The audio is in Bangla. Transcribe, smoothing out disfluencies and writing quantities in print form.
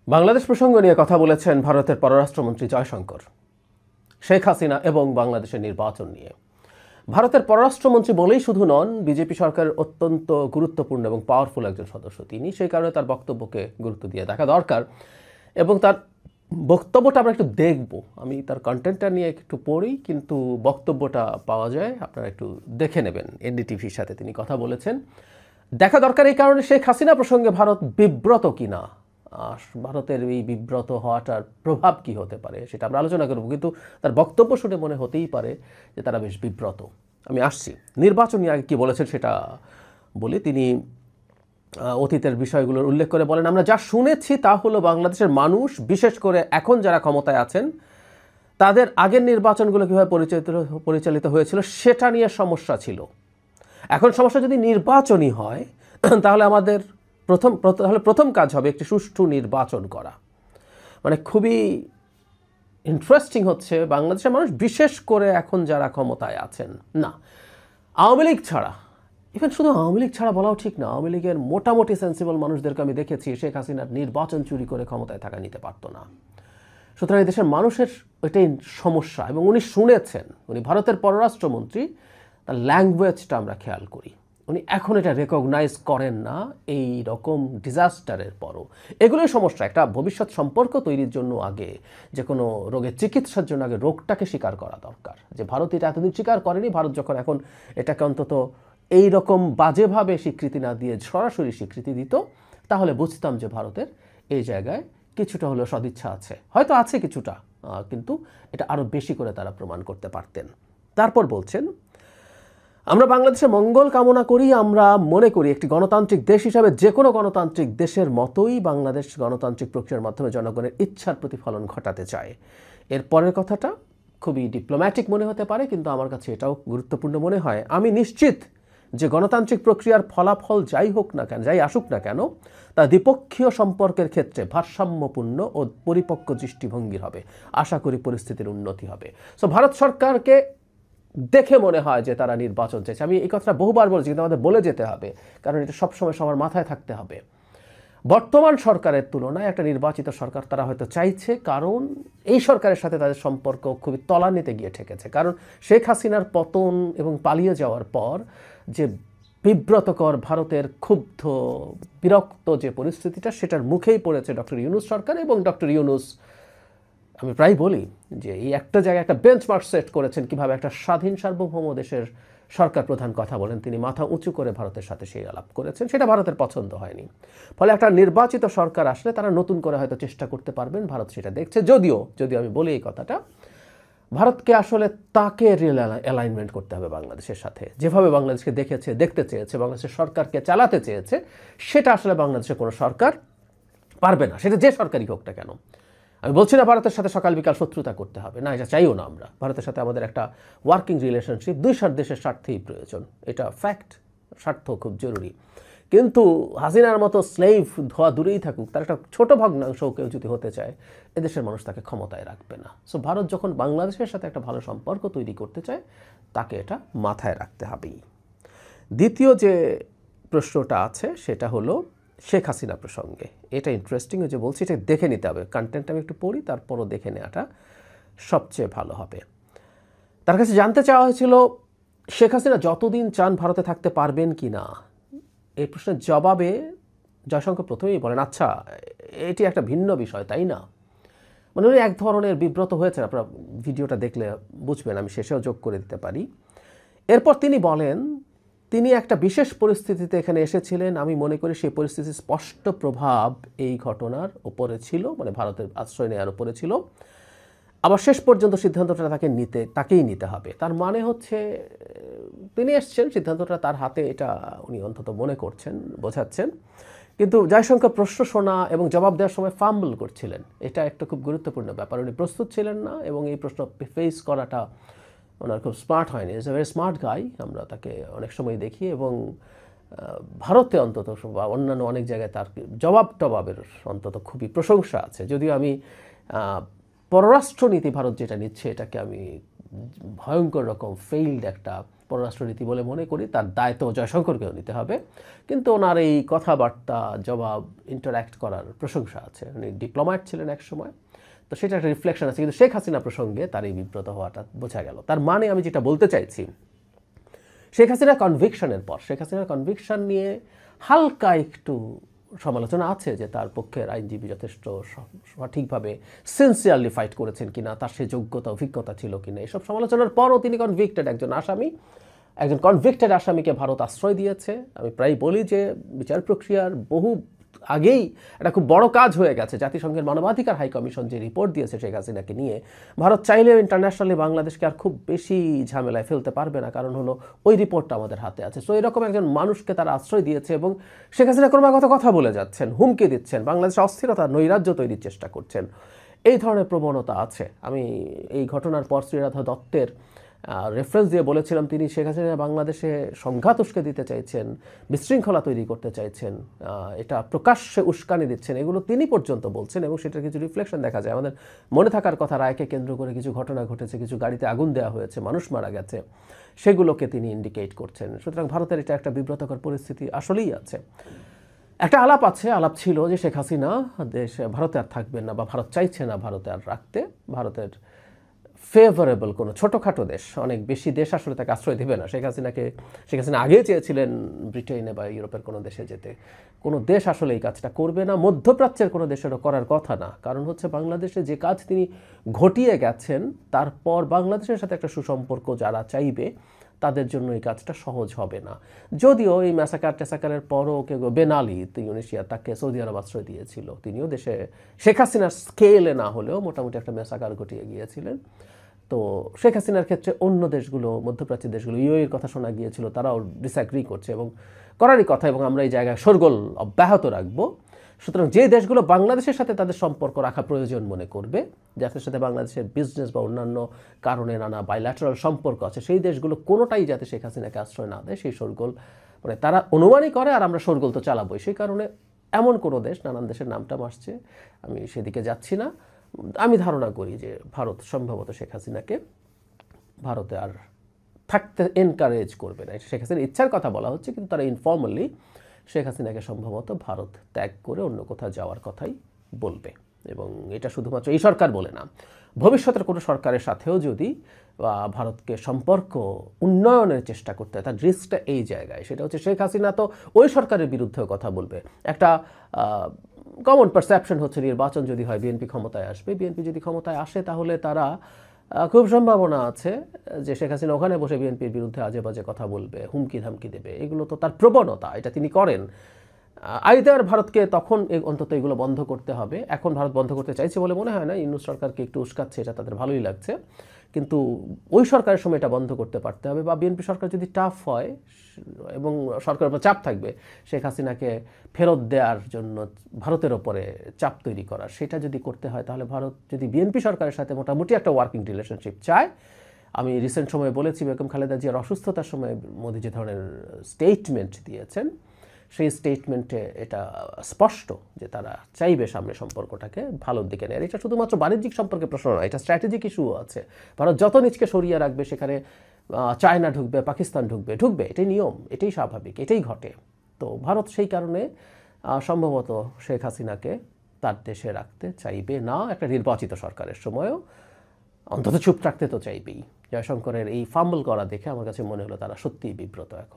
বাংলাদেশ প্রসঙ্গ নিয়ে কথা বলেছেন ভারতের পররাষ্ট্রমন্ত্রী জয়শঙ্কর। শেখ হাসিনা এবং বাংলাদেশের নির্বাচন নিয়ে ভারতের পররাষ্ট্রমন্ত্রী বলেই শুধু নন, বিজেপি সরকারের অত্যন্ত গুরুত্বপূর্ণ এবং পাওয়ারফুল একজন সদস্য তিনি। সেই কারণে তার বক্তব্যকে গুরুত্ব দিয়ে দেখা দরকার এবং তার বক্তব্যটা আমরা একটু দেখব। আমি তার কন্টেন্টটা নিয়ে একটু পড়ি, কিন্তু বক্তব্যটা পাওয়া যায়, আপনারা একটু দেখে নেবেন। এনডিটিভির সাথে তিনি কথা বলেছেন, দেখা দরকার। এই কারণে শেখ হাসিনা প্রসঙ্গে ভারত বিব্রত কিনা, ভারতের এই বিব্রত হওয়াটার প্রভাব কি হতে পারে সেটা আমরা আলোচনা করব, কিন্তু তার বক্তব্য শুনে মনে হতেই পারে যে তারা বেশ বিব্রত। আমি আসছি, নির্বাচন নিয়ে আগে কী বলেছেন সেটা বলি। তিনি অতীতের বিষয়গুলোর উল্লেখ করে বলেন, আমরা যা শুনেছি তা হলো বাংলাদেশের মানুষ, বিশেষ করে এখন যারা ক্ষমতায় আছেন, তাদের আগের নির্বাচনগুলো কীভাবে পরিচালিত হয়েছিল সেটা নিয়ে সমস্যা ছিল। এখন সমস্যা যদি নির্বাচনই হয় তাহলে আমাদের প্রথম কাজ হবে একটি সুষ্ঠু নির্বাচন করা। মানে খুবই ইন্টারেস্টিং হচ্ছে, বাংলাদেশের মানুষ বিশেষ করে এখন যারা ক্ষমতায় আছেন, না আওয়ামী লীগ ছাড়া, ইভেন শুধু আওয়ামী লীগ ছাড়া বলাও ঠিক না, আওয়ামী লীগের মোটামুটি সেন্সিবল মানুষদেরকে আমি দেখেছি শেখ হাসিনার নির্বাচন চুরি করে ক্ষমতায় থাকা নিতে পারতো না। সুতরাং এই দেশের মানুষের এটাই সমস্যা, এবং উনি শুনেছেন, উনি ভারতের পররাষ্ট্রমন্ত্রী, তার ল্যাঙ্গুয়েজটা আমরা খেয়াল করি, উনি এখন এটা রেকগনাইজ করেন না এই রকম ডিজাস্টারের পরও। এগুলোই সমস্যা। একটা ভবিষ্যৎ সম্পর্ক তৈরির জন্য আগে, যে কোনো রোগের চিকিৎসার জন্য আগে রোগটাকে স্বীকার করা দরকার, যে ভারত এটা এতদিন স্বীকার করেনি। ভারত যখন এখন এটাকে অন্তত এই রকম বাজেভাবে স্বীকৃতি না দিয়ে সরাসরি স্বীকৃতি দিত, তাহলে বুঝতাম যে ভারতের এই জায়গায় কিছুটা হলেও সদিচ্ছা আছে, হয়তো আছে কিছুটা, কিন্তু এটা আরও বেশি করে তারা প্রমাণ করতে পারতেন। তারপর বলছেন, আমরা বাংলাদেশের মঙ্গল কামনা করি। আমরা মনে করি একটি গণতান্ত্রিক দেশ হিসাবে যে কোনো গণতান্ত্রিক দেশের মতোই বাংলাদেশ গণতান্ত্রিক প্রক্রিয়ার মাধ্যমে জনগণের ইচ্ছার প্রতিফলন ঘটাতে চায়। এর পরের কথাটা খুবই ডিপ্লোম্যাটিক মনে হতে পারে, কিন্তু আমার কাছে এটাও গুরুত্বপূর্ণ মনে হয়। আমি নিশ্চিত যে গণতান্ত্রিক প্রক্রিয়ার ফলাফল যাই হোক না কেন, যাই আসুক না কেন, তা দ্বিপক্ষীয় সম্পর্কের ক্ষেত্রে ভারসাম্যপূর্ণ ও পরিপক্ক দৃষ্টিভঙ্গির হবে। আশা করি পরিস্থিতির উন্নতি হবে। সো ভারত সরকারকে দেখে মনে হয় যে তারা নির্বাচন চাইছে। আমি এই কথাটা বহুবার বলছি, কিন্তু আমাদের বলে যেতে হবে, কারণ এটা সবসময় সবার মাথায় থাকতে হবে। বর্তমান সরকারের তুলনায় একটা নির্বাচিত সরকার তারা হয়তো চাইছে, কারণ এই সরকারের সাথে তাদের সম্পর্ক খুবই তলানিতে গিয়ে ঠেকেছে। কারণ শেখ হাসিনার পতন এবং পালিয়ে যাওয়ার পর যে বিব্রতকর, ভারতের ক্ষুব্ধ, বিরক্ত যে পরিস্থিতিটা, সেটার মুখেই পড়েছে ডক্টর ইউনূস সরকার। এবং ডক্টর ইউনূস, আমি প্রায় বলি যে এই একটা জায়গায় একটা বেঞ্চমার্ক সেট করেছেন, কিভাবে একটা স্বাধীন সার্বভৌম দেশের সরকার প্রধান কথা বলেন। তিনি মাথা উঁচু করে ভারতের সাথে সেই আলাপ করেছেন, সেটা ভারতের পছন্দ হয়নি। ফলে একটা নির্বাচিত সরকার আসলে তারা নতুন করে হয়তো চেষ্টা করতে পারবেন, ভারত সেটা দেখছে। যদিও আমি বলি এই কথাটা, ভারতকে আসলে তাকে রিয়েল অ্যালাইনমেন্ট করতে হবে বাংলাদেশের সাথে। যেভাবে বাংলাদেশকে দেখতে চেয়েছে, বাংলাদেশের সরকারকে চালাতে চেয়েছে, সেটা আসলে বাংলাদেশের কোনো সরকার পারবে না, সেটা যে সরকারই হোক না কেন। আমি বলছি না ভারতের সাথে সকাল বিকাল শত্রুতা করতে হবে, না, এটা চাইও না আমরা। ভারতের সাথে আমাদের একটা ওয়ার্কিং রিলেশনশিপ, দুই দেশের স্বার্থেই প্রয়োজন, এটা ফ্যাক্ট। স্বার্থ খুব জরুরি, কিন্তু হাসিনার মতো স্লেভ ধোয়া দূরেই থাকুক, তার একটা ছোট ভগ্নাংশও কেউ যদি হতে চায়, এদেশের মানুষ তাকে ক্ষমতায় রাখবে না। সো ভারত যখন বাংলাদেশের সাথে একটা ভালো সম্পর্ক তৈরি করতে চায়, তাকে এটা মাথায় রাখতে হবেই। দ্বিতীয় যে প্রশ্নটা আছে সেটা হলো শেখ হাসিনা প্রসঙ্গে। এটা ইন্টারেস্টিং, যে বলছি এটা দেখে নিতে হবে। কন্টেন্ট আমি একটু পড়ি, তারপরও দেখে নেওয়াটা সবচেয়ে ভালো হবে। তার কাছে জানতে চাওয়া হয়েছিল, শেখ হাসিনা যতদিন চান ভারতে থাকতে পারবেন কি না। এই প্রশ্নের জবাবে জয়শঙ্কর প্রথমেই বলেন, আচ্ছা এটি একটা ভিন্ন বিষয়, তাই না? মানে উনি এক ধরনের বিব্রত হয়েছেন, আপনারা ভিডিওটা দেখলে বুঝবেন, আমি শেষেও যোগ করে দিতে পারি। এরপর তিনি বলেন, তিনি একটা বিশেষ পরিস্থিতিতে এখানে এসেছিলেন। আমি মনে করি সেই পরিস্থিতির স্পষ্ট প্রভাব এই ঘটনার উপরে ছিল, মানে ভারতের আশ্রয় নেওয়ার উপরে ছিল। আবার শেষ পর্যন্ত সিদ্ধান্তটা তাকেই নিতে হবে। তার মানে হচ্ছে তিনি এসছেন, সিদ্ধান্তটা তার হাতে, এটা উনি অন্তত মনে করছেন, বোঝাচ্ছেন। কিন্তু জয়শঙ্কর প্রশ্ন শোনা এবং জবাব দেওয়ার সময় ফাম্বল করছিলেন। এটা একটা খুব গুরুত্বপূর্ণ ব্যাপার। উনি প্রস্তুত ছিলেন না, এবং এই প্রশ্ন ফেস করাটা ওনার খুব স্মার্ট হয়নি। Is a very smart guy, আমরা তাকে অনেক সময় দেখি, এবং ভারতে অন্তত বা অন্যান্য অনেক জায়গায় তার জবাবের অন্তত খুবই প্রশংসা আছে। যদিও আমি পররাষ্ট্রনীতি ভারত যেটা নিচ্ছে, এটাকে আমি ভয়ঙ্কর রকম ফেইল্ড একটা পররাষ্ট্রনীতি বলে মনে করি, তার দায়িত্ব জয়শঙ্করকেও নিতে হবে। কিন্তু ওনার এই কথাবার্তা, জবাব, ইন্টারঅ্যাক্ট করার প্রশংসা আছে। উনি ডিপ্লোম্যাট ছিলেন এক সময়, তো সেটা একটা রিফ্লেকশন আছে। কিন্তু শেখ হাসিনা প্রসঙ্গে তার এই বিব্রত হওয়াটা বোঝা গেল। তার মানে আমি যেটা বলতে চাইছি, শেখ হাসিনার কনভিকশনের পর, শেখ হাসিনার কনভিকশন নিয়ে হালকা একটু সমালোচনা আছে যে তার পক্ষের আইনজীবী যথেষ্ট সঠিকভাবে সিনসিয়ারলি ফাইট করেছেন কিনা, তার সে যোগ্যতা অভিজ্ঞতা ছিল কিনা। এসব সমালোচনার পরও তিনি কনভিক্টেড একজন আসামি। একজন কনভিক্টেড আসামিকে ভারত আশ্রয় দিয়েছে। আমি প্রায় বলি যে বিচার প্রক্রিয়ার বহু আগেই এটা খুব বড় কাজ হয়ে গেছে। জাতিসংঘের মানবাধিকার হাই কমিশন যে রিপোর্ট দিয়েছে শেখ হাসিনাকে নিয়ে, ভারত চাইলেও ইন্টারন্যাশনালি বাংলাদেশকে আর খুব বেশি ঝামেলায় ফেলতে পারবে না, কারণ হলো ওই রিপোর্টটা আমাদের হাতে আছে। সো এরকম একজন মানুষকে তারা আশ্রয় দিয়েছে এবং শেখ হাসিনা ক্রমাগত কথা বলে যাচ্ছেন, হুমকি দিচ্ছেন, বাংলাদেশে অস্থিরতা, নৈরাজ্য তৈরির চেষ্টা করছেন। এই ধরনের প্রবণতা আছে। আমি এই ঘটনার পর শ্রীরাধা দত্তের রেফারেন্স দিয়ে বলেছিলাম তিনি শেখ হাসিনা বাংলাদেশে সংঘাত উস্কে দিতে চাইছেন, বিশৃঙ্খলা তৈরি করতে চাইছেন, এটা প্রকাশ্যে উস্কানি দিচ্ছেন, এগুলো তিনি পর্যন্ত বলছেন এবং সেটার কিছু রিফ্লেকশন দেখা যায়। আমাদের মনে থাকার কথা, রায়কে কেন্দ্র করে কিছু ঘটনা ঘটেছে, কিছু গাড়িতে আগুন দেওয়া হয়েছে, মানুষ মারা গেছে, সেগুলোকে তিনি ইন্ডিকেট করছেন। সুতরাং ভারতের এটা একটা বিব্রতকর পরিস্থিতি আসলেই আছে। একটা আলাপ আছে, আলাপ ছিল যে শেখ হাসিনা ভারতে আর থাকবেন না, বা ভারত চাইছে না ভারতে আর রাখতে। ভারতের ফেভারেবল কোনো ছোটোখাটো দেশ, অনেক বেশি দেশ আসলে তাকে আশ্রয় দেবে না। শেখ হাসিনা আগেই চেয়েছিলেন ব্রিটেনে বা ইউরোপের কোনো দেশে যেতে। কোনো দেশ আসলে এই কাজটা করবে না, মধ্যপ্রাচ্যের কোনো দেশেরও করার কথা না। কারণ হচ্ছে বাংলাদেশে যে কাজ তিনি ঘটিয়ে গেছেন, তারপর বাংলাদেশের সাথে একটা সুসম্পর্ক যারা চাইবে তাদের জন্য এই কাজটা সহজ হবে না। যদিও এই টেসাকারের পরও বেন আলী তিউনিসিয়া, তাকে সৌদি আরব আশ্রয় দিয়েছিল। তিনিও দেশে শেখ হাসিনার স্কেলে না হলেও মোটামুটি একটা ম্যাসাকার ঘটিয়ে গিয়েছিলেন। তো শেখ হাসিনার ক্ষেত্রে অন্য দেশগুলো, মধ্যপ্রাচ্যের দেশগুলো, ইউএইর কথা শোনা গিয়েছিল, তারাও ডিসঅ্যাগ্রি করছে এবং করারই কথা, এবং আমরা এই জায়গায় শোরগোল অব্যাহত রাখবো। সুতরাং যে দেশগুলো বাংলাদেশের সাথে তাদের সম্পর্ক রাখা প্রয়োজন মনে করবে, যাদের সাথে বাংলাদেশের বিজনেস বা অন্যান্য কারণে নানা বাইল্যাটারাল সম্পর্ক আছে, সেই দেশগুলো কোনোটাই যাতে শেখ হাসিনাকে আশ্রয় না দেয়, সেই শোরগোল মানে তারা অনুমানই করে, আর আমরা শোরগোল তো চালাবোই। সেই কারণে এমন কোনো দেশ, নানান দেশের নামটা আসছে, আমি সেদিকে যাচ্ছি না। আমি ধারণা করি যে ভারত সম্ভবত শেখ হাসিনাকে ভারতে আর থাকতে এনকারেজ করবে না। শেখ হাসিনার ইচ্ছার কথা বলা হচ্ছে, কিন্তু তারা ইনফর্মালি শেখ হাসিনাকে সম্ভবত ভারত ত্যাগ করে অন্য কোথাও যাওয়ার কথাই বলবে। এবং এটা শুধুমাত্র এই সরকার বলে না, ভবিষ্যতের কোনো সরকারের সাথেও যদি ভারতকে সম্পর্ক উন্নয়নের চেষ্টা করতে হয়, তার রিস্কটা এই জায়গায়। সেটা হচ্ছে শেখ হাসিনা তো ওই সরকারের বিরুদ্ধেও কথা বলবে। একটা কমন পারসেপশন হচ্ছে নির্বাচন যদি হয় বিএনপি ক্ষমতায় আসবে। বিএনপি যদি ক্ষমতায় আসে তাহলে তারা খুব সম্ভাবনা আছে যে শেখ হাসিনা ওখানে বসে বিএনপির বিরুদ্ধে আজে বাজে কথা বলবে, হুমকি ধামকি দেবে। এগুলো তো তার প্রবণতা, এটা তিনি করেন। আইদার ভারতকে তখন অন্তত এগুলো বন্ধ করতে হবে। এখন ভারত বন্ধ করতে চাইছে বলে মনে হয় না। ইউনূস সরকারকে একটু উস্কাচ্ছে, এটা তাদের ভালোই লাগছে, কিন্তু ওই সরকারের সময় এটা বন্ধ করতে পারতে হবে। বা বিএনপি সরকার যদি টাফ হয় এবং সরকারের উপর চাপ থাকবে শেখ হাসিনাকে ফেরত দেওয়ার জন্য, ভারতের ওপরে চাপ তৈরি করার, সেটা যদি করতে হয়, তাহলে ভারত যদি বিএনপি সরকারের সাথে মোটামুটি একটা ওয়ার্কিং রিলেশনশিপ চায়, আমি রিসেন্ট সময়ে বলেছি বেগম খালেদা জিয়ার অসুস্থতার সময় মোদি যে ধরনের স্টেটমেন্ট দিয়েছেন, সেই স্টেটমেন্টে এটা স্পষ্ট যে তারা চাইবে সামনে সম্পর্কটাকে ভালোর দিকে নেয়। এটা শুধুমাত্র বাণিজ্যিক সম্পর্কে প্রশ্ন নয়, এটা স্ট্র্যাটেজিক ইস্যুও আছে। ভারত যত নিজকে সরিয়ে রাখবে, সেখানে চায়না ঢুকবে, পাকিস্তান ঢুকবে, এটাই নিয়ম, এটাই স্বাভাবিক, এটাই ঘটে। তো ভারত সেই কারণে সম্ভবত শেখ হাসিনাকে তার দেশে রাখতে চাইবে না। একটা নির্বাচিত সরকারের সময়ও অন্তত চুপ থাকতে তো চাইবেই। জয়শঙ্করের এই ফাম্বল করা দেখে আমার কাছে মনে হলো তারা সত্যিই বিব্রত এখন।